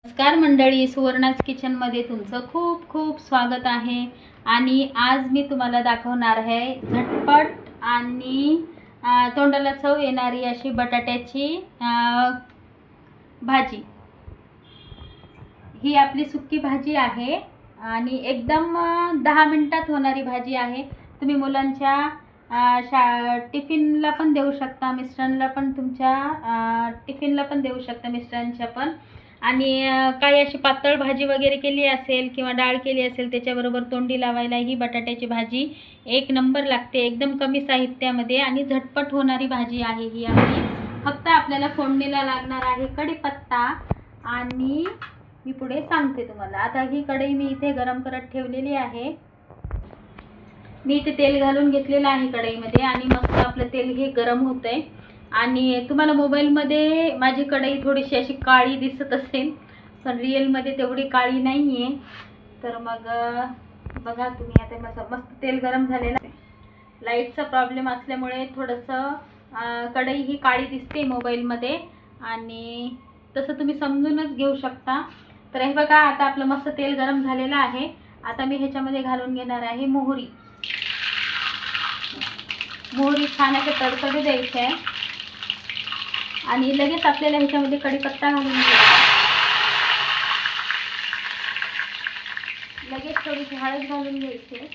नमस्कार मंडळी, सुवर्णाज किचनमध्ये तुमचं खूप खूप स्वागत आहे. आणि आज मी तुम्हाला दाखवणार आहे झटपट आणि तोंडाला चव येणारी अशी बटाट्याची भाजी. ही आपली सुक्की भाजी आहे आणि एकदम 10 मिनिटात होणारी भाजी आहे. तुम्ही मुलांच्या टिफिनला पण देऊ शकता, मिस्टरांना पण तुमच्या टिफिनला पण देऊ शकता, मिस्टरांच्या पण. आणि काही अशी पातळ भाजी वगैरे केली असेल किंवा डाळ केली असेल त्याच्याबरोबर तोंडी लावायला ही बटाट्याची भाजी एक नंबर लागते. एकदम कमी साहित्यामध्ये आणि झटपट होणारी भाजी आहे ही आपली. फक्त आपल्याला फोडणीला लागणार आहे कढीपत्ता. आणि मी पुढे सांगते तुम्हाला. आता ही कढई मी इथे गरम करत ठेवलेली आहे. मी इथे तेल घालून घेतलेलं आहे कढईमध्ये आणि मस्त आपलं तेल हे गरम होतंय. आणि तुम्हाला मोबाईलमध्ये माझी कढई थोडीशी अशी काळी दिसत असेल, पण रिअलमध्ये तेवढी काळी नाही आहे. तर मग बघा तुम्ही. आता मस्त तेल गरम झालेलं आहे. लाईटचा प्रॉब्लेम असल्यामुळे थोडंसं कढई ही काळी दिसते मोबाईलमध्ये, आणि तसं तुम्ही समजूनच घेऊ शकता. तर हे बघा, आता आपलं मस्त तेल गरम झालेलं आहे. आता मी ह्याच्यामध्ये घालून घेणार आहे मोहरी. मोहरी छान असे तडतडू द्यायची आहे. आणि लगेच आपल्याला ह्याच्यामध्ये कढीपत्ता घालून घ्यायचा. लगेच थोडीशी हळद घालून घ्यायची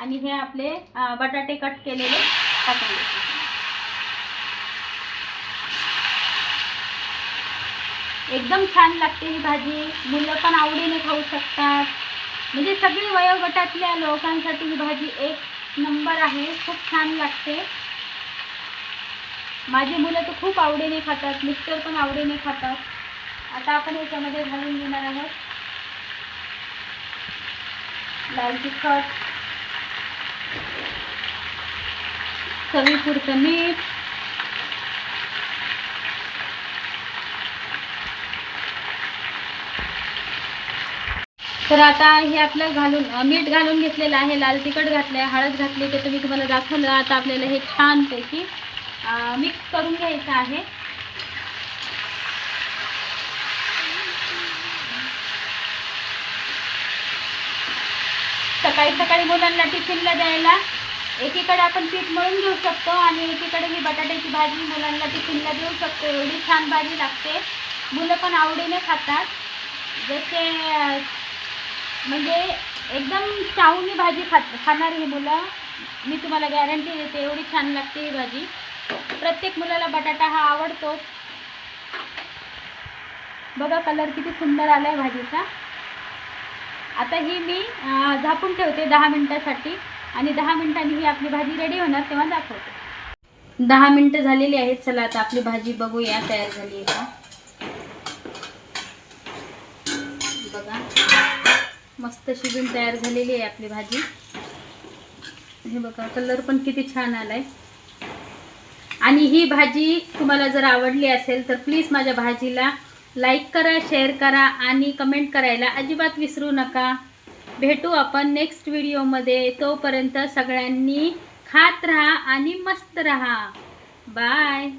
आणि हे आपले बटाटे कट केलेले टाकून द्यायचे. एकदम छान लागते ही भाजी. मुलं पण आवडीने खाऊ शकतात. म्हणजे सगळी वयोगटातल्या लोकांसाठी ही भाजी एक नंबर आहे. खूप छान लागते. माझी मुलं तर खूप आवडीने खातात, मिस्टर पण आवडीने खातात. आता आपण याच्यामध्ये घालून घेणार आहोत लाल तिखट, चवीपुरतं मीठ, तर आता हे आपलं मीठ घालून घेतलेलं आहे, लाल तिखट घातलं आहे, हळद घातली, ते मी तुम्हाला दाखवलं. आता आपल्याला हे छानपैकी मिक्स करून घ्यायचं आहे. सकाळी सकाळी मुलांना टिफिनला द्यायला एकीकडे आपण पीठ मळून घेऊ शकतो आणि एकीकडे ही बटाट्याची भाजी मुलांना टिफिनला देऊ शकतो. एवढी छान भाजी लागते. मुलं पण आवडीने खातात. जसे म्हणजे एकदम चावूनी भाजी खाणार ही मुलं. मी तुम्हाला गॅरंटी देते, एवढी छान लागते ही भाजी. प्रत्येक मुलाला बटाटा हा आवडतो. बघा कलर किती सुंदर आलाय भाजीचा. आता ही मी झाकून ठेवते 10 मिनिटासाठी आणि 10 मिनिटांनी ही आपली भाजी रेडी होणार तेव्हा दाखवते. 10 मिनिटं झालेली आहेत. चला आता आपली भाजी बघूया तयार झाली आहे का. बघा मस्त शिजून तयार झालेली आहे आपली भाजी. हे बघा कलर पण किती छान आलाय. आणि ही भाजी तुम्हाला जर आवडली असेल तर प्लीज माझ्या भाजीला लाईक करा, शेअर करा आणि कमेंट करायला अजिबात विसरू नका. भेटू आपण नेक्स्ट व्हिडिओमध्ये. तोपर्यंत सगळ्यांनी खात राहा आणि मस्त राहा. बाय.